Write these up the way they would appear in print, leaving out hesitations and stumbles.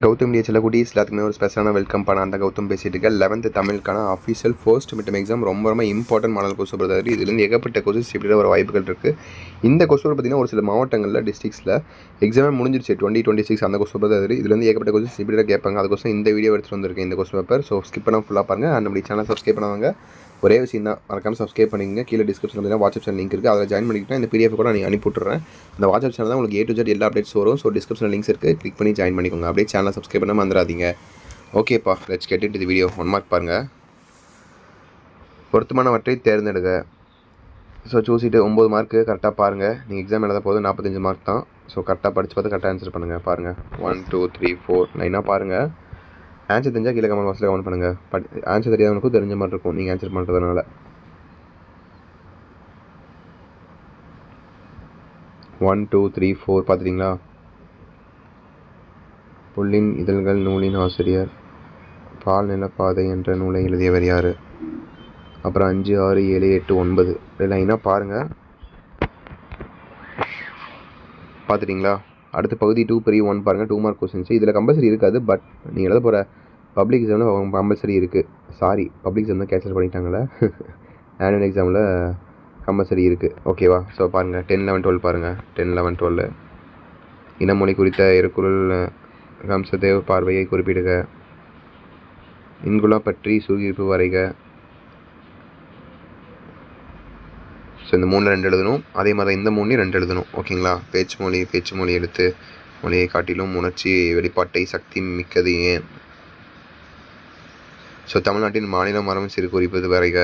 கௌதம் டிய சில குட்டீஸ் எல்லாத்துக்குமே ஒரு ஸ்பெஷலான வெல்கம் பண்ண அந்த கௌதம் பேசிட்டு இருக்க 11th தமிழுக்கான அஃபிஷியல் ஃபர்ஸ்ட் மிட்டம் எக்ஸாம் ரொம்ப இம்பார்ட்டன்ட் மாடல் கொஸ்டின் பேப்பர். இதுலேருந்து ஏகப்பட்ட கொஸ்டின்ஸ் இப்படி ஒரு வாய்ப்புகள் இருக்குது. இந்த கொஸ்டின் பார்த்தீங்கன்னா ஒரு சில மாவட்டங்களில் டிஸ்ட்ரிக்ஸில் எக்ஸாமே முடிஞ்சிருச்சு 2026 அந்த கொஸ்டின் பேப்பர். இதுலேருந்து ஏகப்பட்ட கொஸ்டின்ஸ் இப்படி கேட்பாங்க. அதுக்கோசம் இந்த வீடியோ எடுத்துகிட்டு வந்திருக்கேன் இந்த கொஸ்டின் பேப்பர். ஸோ ஸ்கிப் பண்ணால் ஃபுல்லாக பாருங்கள். அண்ட் நம்ம சேனல் சப்ஸ்கிரைப் பண்ணுவாங்க. ஒரே விஷயம் தான், மறக்காமல் சப்ஸ்கிரைப் பண்ணிங்க. கீழே டிஸ்கிரிப்ஷன் பார்த்தீங்கன்னா வாட்ஸ்அப் சேனல் லிங்க் இருக்குது. அதில் ஜாயின் பண்ணிக்கிட்டா இந்த பிடிஎஃப் கூட நீங்கள் அனுப்பிவிட்டுறேன். அந்த வாட்ஸ்அப் சேனல் தான் உங்களுக்கு A to Z எல்லா அப்டேட்ஸ் வரும். ஸோ டிஸ்கிரிப்ஷன் லிங்க்ஸ் இருக்குது, கிளிக் பண்ணி ஜாயின் பண்ணிக்கோங்க. அப்படியே சேனலை சப்ஸ்கிரைப் பண்ணாமல் வந்துடாதீங்க. ஓகேப்பா, let's get into the video. 1 mark பாருங்கள். பொருத்தமானவற்றை தேர்ந்தெடுங்க. ஸோ சூசிட்டு 9 மார்க்கு கரெக்டாக பாருங்கள். நீங்கள் எக்ஸாம் எழுத போது 45 மார்க் தான். ஸோ கரெக்டாக படித்து பார்த்து கரெக்டாக ஆன்சர் பண்ணுங்கள். பாருங்கள் 1 2 3 4 லைனாக பாருங்கள். ஆன்சர் தெரிஞ்சால் கீழே கமெண்ட் பாக்ஸில் கமெண்ட் பண்ணுங்கள். ஆன்சர் தெரியாதவனுக்கும் தெரிஞ்ச மாதிரி இருக்கும் நீங்கள் ஆன்சர் பண்ணுறதுனால. 1 2 3 4 பார்த்துட்டிங்களா? புள்ளின் இதழ்கள் நூலின் ஆசிரியர். பால் நிலப்பாதை என்ற நூலை எழுதியவர் யார்? அப்புறம் 5 6 7 8 9 லைனாக பாருங்கள். பார்த்துட்டிங்களா? அடுத்த பகுதி 2 பெரிய 1 பாருங்கள். 2 மார்க் கொஸ்டின்ஸ் இதில் கம்பல்சரி இருக்காது. பட் நீங்கள் எழுத போகிற பப்ளிக் எக்ஸாமில் கம்பல்சரி இருக்குது. சாரி, பப்ளிக் எக்ஸாம் தான் கேன்சல் பண்ணிட்டாங்களே. ஆனுவல் எக்ஸாமில் கம்பல்சரி இருக்குது. ஓகேவா? ஸோ பாருங்கள் 10 11 12 பாருங்கள். 10 11 12 இனமொழி குறித்த இருக்குறள் கம்சதேவ் பார்வையை குறிப்பிடுக. இன்குலா பற்றி சூகிப்பு வரைக. ஸோ இந்த 3ல் 2 எழுதணும். அதே மாதிரி இந்த 3லையும் 2 எழுதணும். ஓகேங்களா? பேச்சு மொழி எடுத்து மொழியை காட்டிலும் உணர்ச்சி வெளிப்பாட்டை சக்தி மிக்கது ஏன்? ஸோ தமிழ்நாட்டின் மாநில மரம் சிறு குறிப்பது வரைக.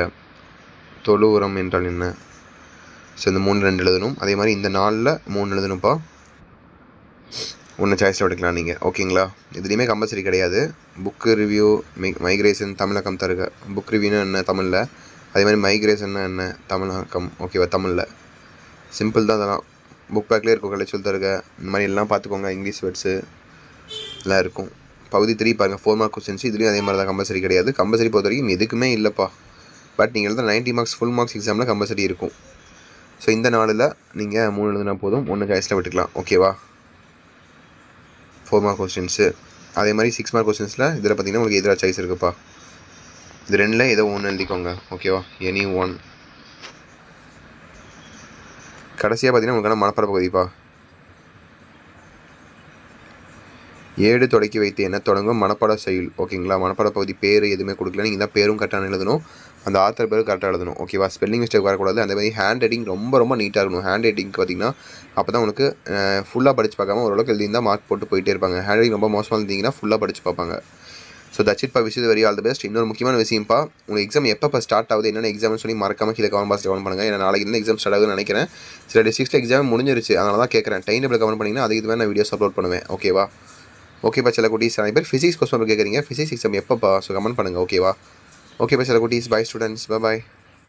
தொழு உரம் என்றால் என்ன? ஸோ இந்த 3 2 எழுதணும். அதே மாதிரி இந்த 4ல் 3 எழுதணும்ப்பா. 1 சாய்ஸில் எடுக்கலாம் நீங்கள். ஓகேங்களா? இதுலேயுமே கம்பல்சரி கிடையாது. புக்கு ரிவ்யூ, மைக்ரேஷன் தமிழகம் தருக. புக் ரிவ்யூன்னு என்ன தமிழில், அதே மாதிரி மைக்ரேஷன்னா என்ன தமிழகம். ஓகேவா? தமிழில் சிம்பிள் தான். அதெல்லாம் புக் பேக்லேயே இருக்கும். கலைச்சொல் தருக இந்த மாதிரி எல்லாம் பார்த்துக்கோங்க. இங்கிலீஷ் வேர்ட்ஸு எல்லாம் இருக்கும். பகுதி 3 பாருங்கள். 4 மார்க் கொஸ்டின்ஸ். இதுலேயும் அதே மாதிரி தான், கம்பல்சரி கிடையாது. கம்பல்சரி பொறுத்த வரைக்கும் எதுக்குமே இல்லைப்பா. பட் நீங்கள் எழுத 90 மார்க்ஸ் ஃபுல் மார்க்ஸ் எக்ஸாமில் கம்பல்சரி இருக்கும். ஸோ இந்த 4ல் நீங்கள் 3 எழுதுனா போதும். 1 சாய்ஸில் விட்டுக்கலாம். ஓகேவா? 4 மார்க் கொஸ்டின்ஸு. அதே மாதிரி 6 மார்க் கொஸ்டின்ஸில் இதில் பார்த்தீங்கன்னா உங்களுக்கு எதிராக சாய்ஸ் இருக்குப்பா. இது 2ல் ஏதோ 1 எழுதிக்கோங்க. ஓகேவா? எனி 1. கடைசியாக பார்த்தீங்கன்னா உங்களுக்கான மனப்பாட பகுதிப்பா. ஏடு தொடக்கி வைத்து என்ன தொடங்கும் மனப்பாட செயல். ஓகேங்களா? மனப்பாட பகுதி பேர் எதுவுமே கொடுக்கல. நீங்கள் தான் பேரும் கரெக்டாக எழுதணும். அந்த ஆத்தர் பேர் கரெக்டாக எழுதணும். ஓகேவா? ஸ்பெல்லிங் மிஸ்டேக் வரக்கூடாது. அந்த மாதிரி ஹேண்ட் ரைட்டிங் ரொம்ப நீட்டாக இருக்கணும். ஹேண்ட் ரைட்டிங்க்கு பார்த்தீங்கன்னா அப்போ தான் உங்களுக்கு ஃபுல்லாக படித்து பார்க்காம ஓரளவுக்கு எழுதியிருந்தால் மார்க் போட்டு போயிட்டே இருப்பாங்க. ஹேண்ட் ரைட்டிங் ரொம்ப மோசமாக இருந்தீங்கன்னா ஃபுல்லாக படித்து பார்ப்பாங்க. ஸோ தட்ஸ் இட் பா. Wish very all the best. இன்னொரு முக்கியமான விஷயம்ப்பா, உங்களுக்கு எக்ஸாம் எப்போ ஸ்டார்ட் ஆகுது, என்னென்ன எக்ஸாம்னு சொல்லி மறக்காமல் கீழே கமெண்ட் பாக்ஸில் கமெண்ட் பண்ணுங்கள். ஏன்னா நாளைக்கு இந்த எக்ஸாம் ஸ்டார்ட் ஆகுதுன்னு நினைக்கிறேன். சில டிஸ்ட்ரிக்ஸில் எக்ஸாம் முடிஞ்சிருச்சு. அதனால தான் கேட்குறேன். டைம் டேபிள் கமெண்ட் பண்ணிங்கன்னா அதுக்கு இதுவே நான் வீடியோஸ் அப்லோட் பண்ணுவேன். ஓகேவா? ஓகேப்பா. சில குட்டீஸ் நிறைய பேர் ஃபிசிக்ஸ் கொஸ்டின் கேட்குறீங்க. ஃபிசிக்ஸ் எக்ஸாம் எப்போப்பா? ஸோ கமெண்ட் பண்ணுங்கள். ஓகேவா? ஓகேப்பா சில குட்டீஸ். Bye students. பை.